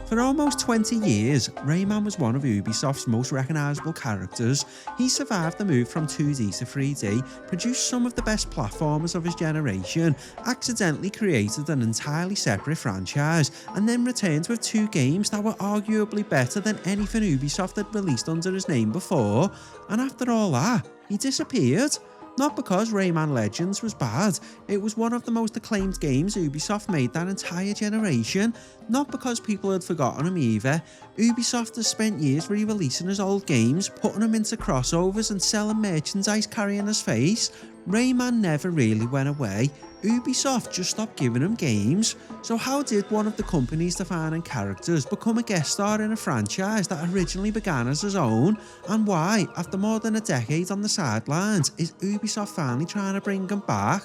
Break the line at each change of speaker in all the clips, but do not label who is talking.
For almost 20 years, Rayman was one of Ubisoft's most recognisable characters. He survived the move from 2D to 3D, produced some of the best platformers of his generation, accidentally created an entirely separate franchise, and then returned with 2 games that were arguably better than anything Ubisoft had released under his name before. And after all that, he disappeared. Not because Rayman Legends was bad, it was one of the most acclaimed games Ubisoft made that entire generation. Not because people had forgotten him either. Ubisoft has spent years re-releasing his old games, putting them into crossovers and selling merchandise carrying his face. Rayman never really went away. Ubisoft just stopped giving him games. So how did one of the company's defining characters become a guest star in a franchise that originally began as his own? And why, after more than a decade on the sidelines, is Ubisoft finally trying to bring him back?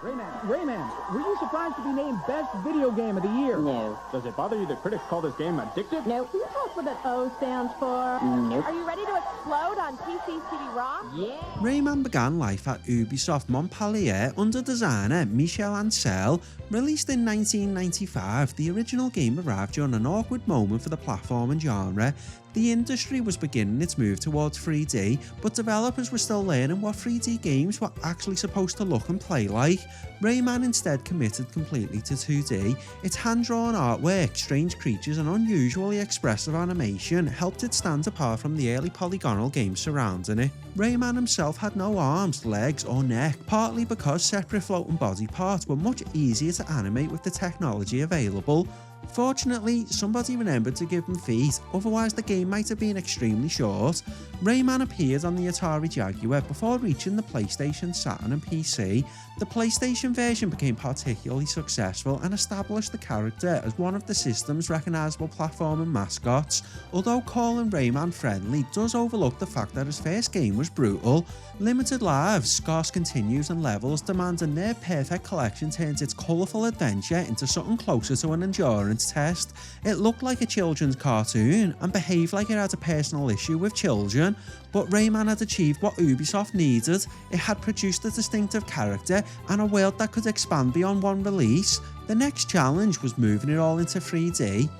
Rayman, were you surprised to be named Best Video Game of the Year?
No.
Does it bother you that critics call this game addictive?
Nope.
Can you tell us what that O stands for?
Nope.
Are you ready to explode on PC CD-ROM?
Yeah.
Rayman began life at Ubisoft Montpellier under designer Michel Ancel. Released in 1995, the original game arrived during an awkward moment for the platforming genre. The industry was beginning its move towards 3D, but developers were still learning what 3D games were actually supposed to look and play like. Rayman instead committed completely to 2D. Its hand-drawn artwork, strange creatures and unusually expressive animation helped it stand apart from the early polygonal games surrounding it. Rayman himself had no arms, legs or neck, partly because separate floating body parts were much easier to animate with the technology available. Fortunately, somebody remembered to give him feet, otherwise the game might have been extremely short. Rayman appeared on the Atari Jaguar before reaching the PlayStation, Saturn and PC. The PlayStation version became particularly successful and established the character as one of the system's recognisable platforming mascots, although calling Rayman friendly does overlook the fact that his first game was brutal. Limited lives, scarce continues and levels demand a near-perfect collection turns its colourful adventure into something closer to an endurance test. It looked like a children's cartoon and behaved like it had a personal issue with children, but Rayman had achieved what Ubisoft needed. It had produced a distinctive character and a world that could expand beyond one release. The next challenge was moving it all into 3D.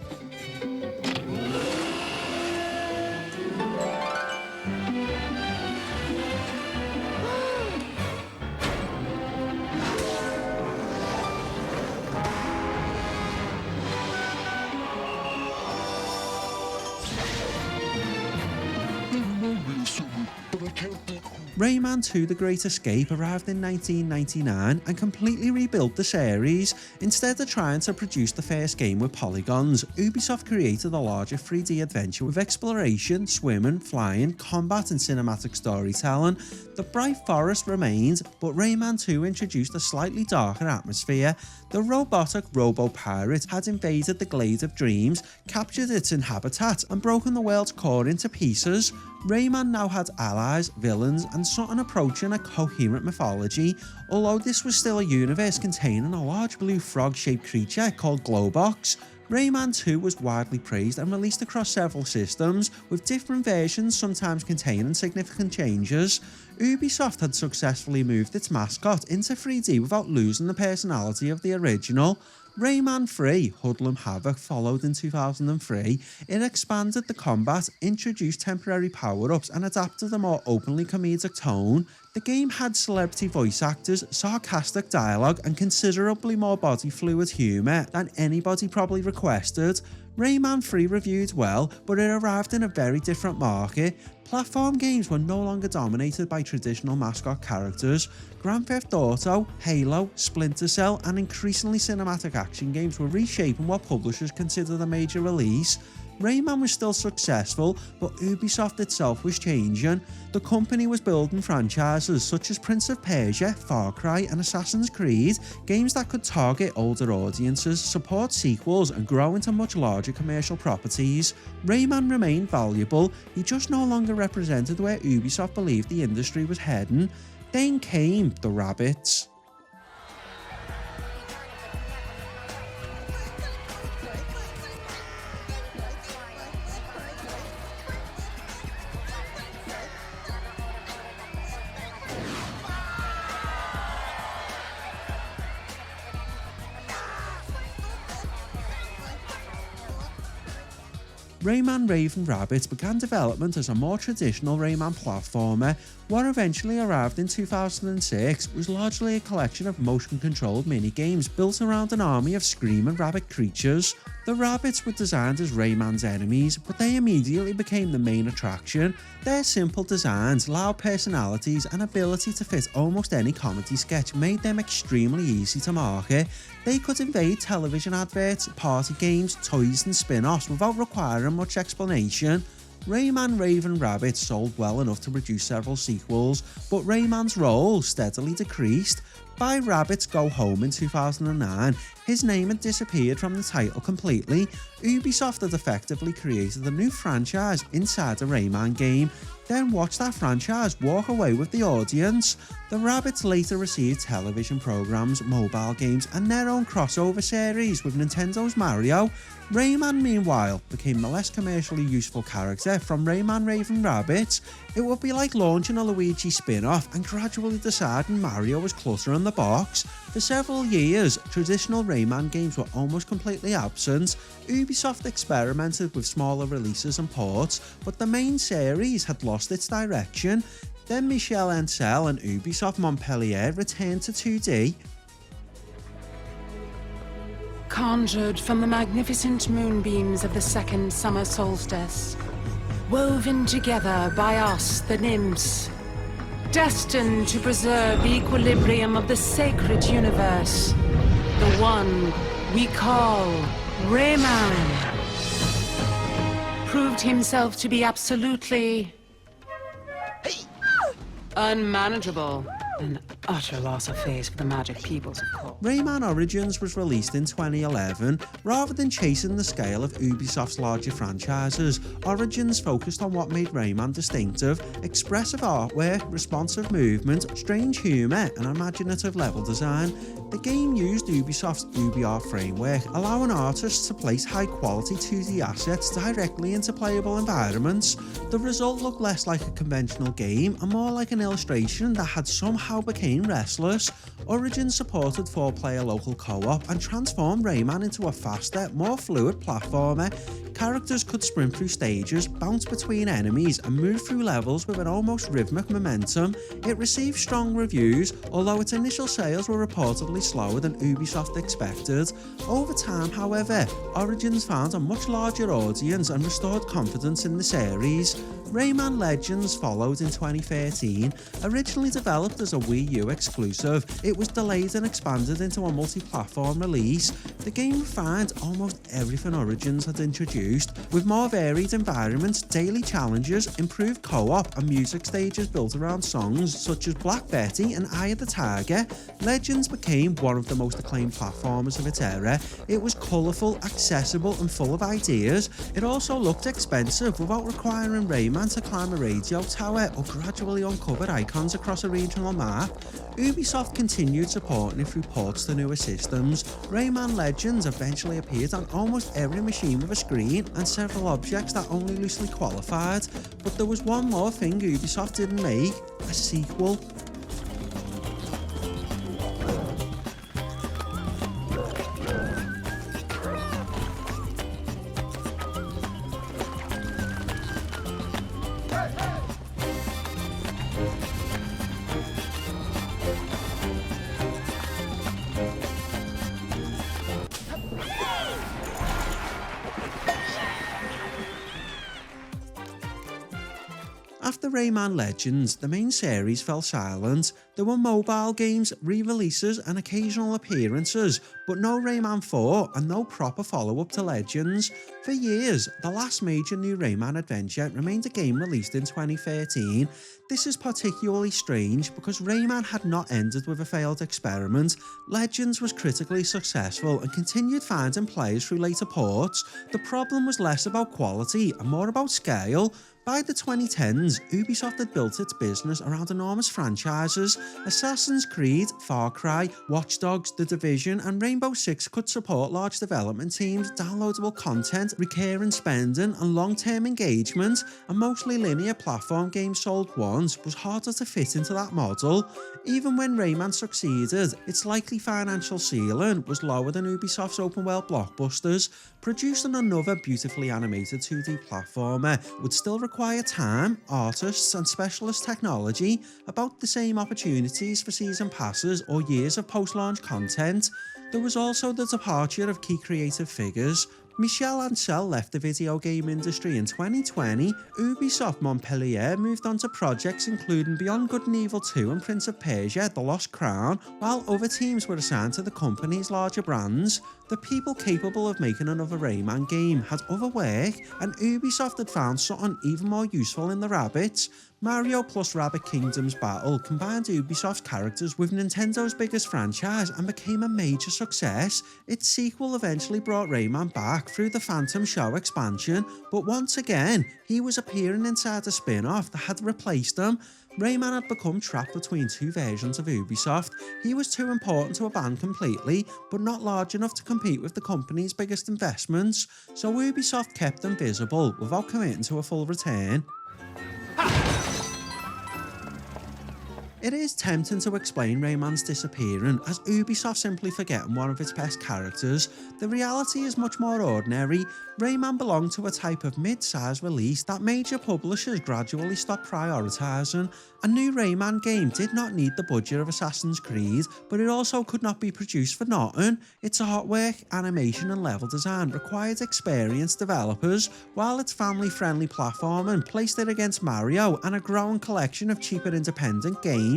Rayman 2: The Great Escape arrived in 1999 and completely rebuilt the series. Instead of trying to produce the first game with polygons, Ubisoft created a larger 3D adventure with exploration, swimming, flying, combat and cinematic storytelling. The bright forest remained, but Rayman 2 introduced a slightly darker atmosphere. The robotic robo-pirate had invaded the Glade of Dreams, captured its inhabitant and broken the world's core into pieces. Rayman now had allies, villains and something approaching a coherent mythology, although this was still a universe containing a large blue frog-shaped creature called Glowbox. Rayman 2 was widely praised and released across several systems, with different versions sometimes containing significant changes. Ubisoft had successfully moved its mascot into 3D without losing the personality of the original. Rayman 3: Hoodlum Havoc followed in 2003. It expanded the combat, introduced temporary power-ups and adapted a more openly comedic tone. The game had celebrity voice actors, sarcastic dialogue and considerably more body fluid humour than anybody probably requested. Rayman 3 reviewed well, but it arrived in a very different market. Platform games were no longer dominated by traditional mascot characters. Grand Theft Auto, Halo, Splinter Cell and increasingly cinematic action games were reshaping what publishers considered a major release. Rayman was still successful, but Ubisoft itself was changing. The company was building franchises such as Prince of Persia, Far Cry and Assassin's Creed, games that could target older audiences, support sequels and grow into much larger commercial properties. Rayman remained valuable, he just no longer represented where Ubisoft believed the industry was heading. Then came the Rabbids. Rayman Raven Rabbids began development as a more traditional Rayman platformer. What eventually arrived in 2006 was largely a collection of motion-controlled mini-games built around an army of screaming rabbit creatures. The Rabbids were designed as Rayman's enemies, but they immediately became the main attraction. Their simple designs, loud personalities, and ability to fit almost any comedy sketch made them extremely easy to market. They could invade television adverts, party games, toys, and spin-offs without requiring much explanation. Rayman Raven Rabbids sold well enough to produce several sequels, but Rayman's role steadily decreased. By Rabbids Go Home in 2009, his name had disappeared from the title completely. Ubisoft had effectively created a new franchise inside a Rayman game, then watched that franchise walk away with the audience. The Rabbids later received television programs, mobile games, and their own crossover series with Nintendo's Mario. Rayman, meanwhile, became the less commercially useful character from Rayman Raven Rabbids. It would be like launching a Luigi spin-off and gradually deciding Mario was clutter in the box. For several years, traditional Rayman games were almost completely absent. Ubisoft experimented with smaller releases and ports, but the main series had lost its direction. Then Michel Ancel and Ubisoft Montpellier returned to 2D.
Conjured from the magnificent moonbeams of the second summer solstice, woven together by us, the nymphs, destined to preserve the equilibrium of the sacred universe, the one we call Rayman, proved himself to be absolutely unmanageable. An utter loss of face for the magic peoples, of course.
Rayman Origins was released in 2011. Rather than chasing the scale of Ubisoft's larger franchises, Origins focused on what made Rayman distinctive: expressive artwork, responsive movement, strange humour, and imaginative level design. The game used Ubisoft's UbiArt framework, allowing artists to place high-quality 2D assets directly into playable environments. The result looked less like a conventional game and more like an illustration that had somehow became restless. Origins supported 4-player local co-op and transformed Rayman into a faster, more fluid platformer. Characters could sprint through stages, bounce between enemies, and move through levels with an almost rhythmic momentum. It received strong reviews, although its initial sales were reportedly slower than Ubisoft expected. Over time, however, Origins found a much larger audience and restored confidence in the series. Rayman Legends followed in 2013. Originally developed as a Wii U exclusive, it was delayed and expanded into a multi-platform release. The game refined almost everything Origins had introduced, with more varied environments, daily challenges, improved co-op, and music stages built around songs such as Black Betty and Eye of the Tiger. Legends became one of the most acclaimed platformers of its era. It was colourful, accessible, and full of ideas. It also looked expensive without requiring Rayman to climb a radio tower or gradually uncover icons across a regional map. Ubisoft continued supporting it through ports to newer systems. Rayman Legends eventually appeared on almost every machine with a screen and several objects that only loosely qualified. But there was one more thing Ubisoft didn't make: a sequel. After Rayman Legends, the main series fell silent. There were mobile games, re-releases, and occasional appearances, but no Rayman 4 and no proper follow-up to Legends. For years, the last major new Rayman adventure remained a game released in 2013. This is particularly strange because Rayman had not ended with a failed experiment. Legends was critically successful and continued finding players through later ports. The problem was less about quality and more about scale. By the 2010s, Ubisoft had built its business around enormous franchises. Assassin's Creed, Far Cry, Watch Dogs, The Division and Rainbow Six could support large development teams, downloadable content, recurring spending and long-term engagement, and mostly linear platform games sold once was harder to fit into that model. Even when Rayman succeeded, its likely financial ceiling was lower than Ubisoft's open-world blockbusters. Producing another beautifully animated 2D platformer would still require time, artists and specialist technology, about the same opportunities for season passes or years of post-launch content. There was also the departure of key creative figures. Michel Ancel left the video game industry in 2020, Ubisoft Montpellier moved on to projects including Beyond Good and Evil 2 and Prince of Persia: The Lost Crown, while other teams were assigned to the company's larger brands. The people capable of making another Rayman game had other work, and Ubisoft had found something even more useful in the Rabbids. Mario plus Rabbit Kingdoms Battle combined Ubisoft's characters with Nintendo's biggest franchise and became a major success. Its sequel eventually brought Rayman back through the Phantom Show expansion, but once again, he was appearing inside a spin-off that had replaced him. Rayman had become trapped between two versions of Ubisoft. He was too important to abandon completely, but not large enough to compete with the company's biggest investments, so Ubisoft kept him visible without committing to a full return. It is tempting to explain Rayman's disappearing as Ubisoft simply forgetting one of its best characters. The reality is much more ordinary. Rayman belonged to a type of mid-size release that major publishers gradually stopped prioritising. A new Rayman game did not need the budget of Assassin's Creed, but it also could not be produced for nothing. Its artwork, animation and level design required experienced developers, while its family-friendly platforming placed it against Mario and a growing collection of cheaper independent games.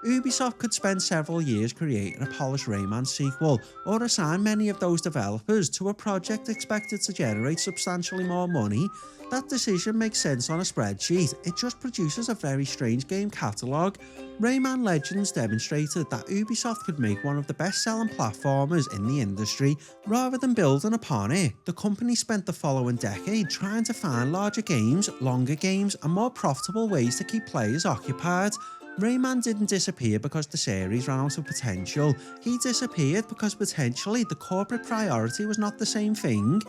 Ubisoft could spend several years creating a polished Rayman sequel, or assign many of those developers to a project expected to generate substantially more money. That decision makes sense on a spreadsheet, it just produces a very strange game catalogue. Rayman Legends demonstrated that Ubisoft could make one of the best-selling platformers in the industry. Rather than building upon it, the company spent the following decade trying to find larger games, longer games, and more profitable ways to keep players occupied. Rayman didn't disappear because the series ran out of potential. He disappeared because potentially the corporate priority was not the same thing.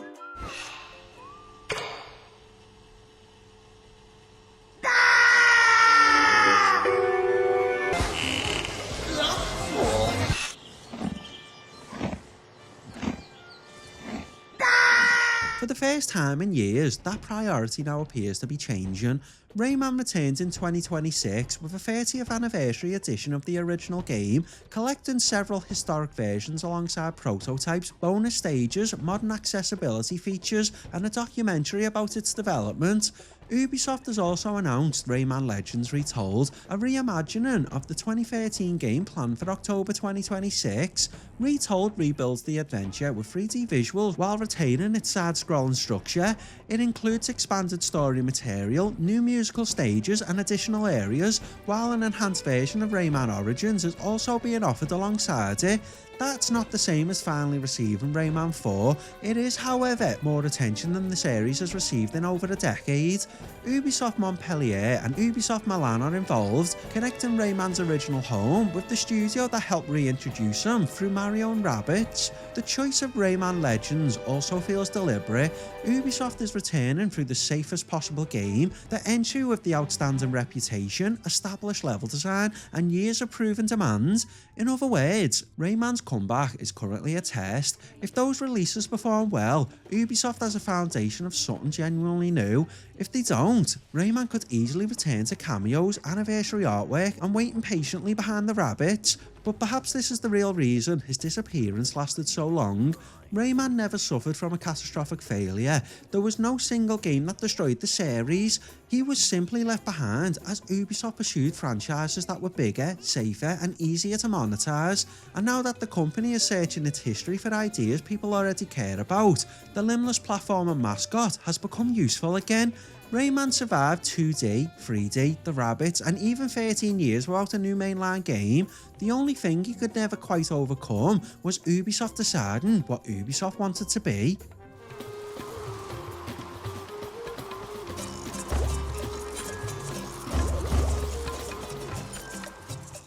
For the first time in years, that priority now appears to be changing. Rayman returns in 2026 with a 30th anniversary edition of the original game, collecting several historic versions alongside prototypes, bonus stages, modern accessibility features, and a documentary about its development. Ubisoft has also announced Rayman Legends Retold, a reimagining of the 2013 game planned for October 2026. Retold rebuilds the adventure with 3D visuals while retaining its side-scrolling structure. It includes expanded story material, new musical stages and additional areas, while an enhanced version of Rayman Origins is also being offered alongside it. That's not the same as finally receiving Rayman 4, it is however more attention than the series has received in over a decade. Ubisoft Montpellier and Ubisoft Milan are involved, connecting Rayman's original home with the studio that helped reintroduce him through Mario and Rabbids. The choice of Rayman Legends also feels deliberate. Ubisoft is returning through the safest possible game, the entry with the outstanding reputation, established level design and years of proven demand. In other words, Rayman's comeback is currently a test. If those releases perform well, Ubisoft has a foundation of something genuinely new. If they don't, Rayman could easily return to cameos, anniversary artwork and waiting patiently behind the Rabbids. But perhaps this is the real reason his disappearance lasted so long. Rayman never suffered from a catastrophic failure. There was no single game that destroyed the series. He was simply left behind as Ubisoft pursued franchises that were bigger, safer and easier to monetize. And now that the company is searching its history for ideas people already care about, the limbless platformer mascot has become useful again. Rayman survived 2D, 3D, the Rabbids and even 13 years without a new mainline game. The only thing he could never quite overcome was Ubisoft deciding what Ubisoft wanted to be.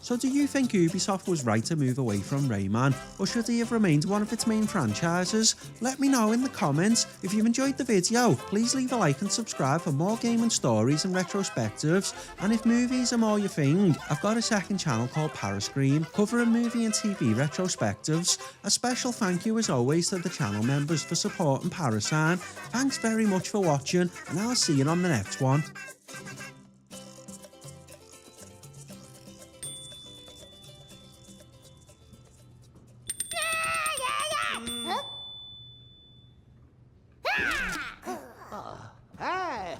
So do you think Ubisoft was right to move away from Rayman, or should he have remained one of its main franchises? Let me know in the comments. If you've enjoyed the video, please leave a like and subscribe for more gaming stories and retrospectives. And if movies are more your thing, I've got a second channel called Parasine, covering movie and TV retrospectives. A special thank you as always to the channel members for supporting Parasine. Thanks very much for watching, and I'll see you on the next one.
Hey!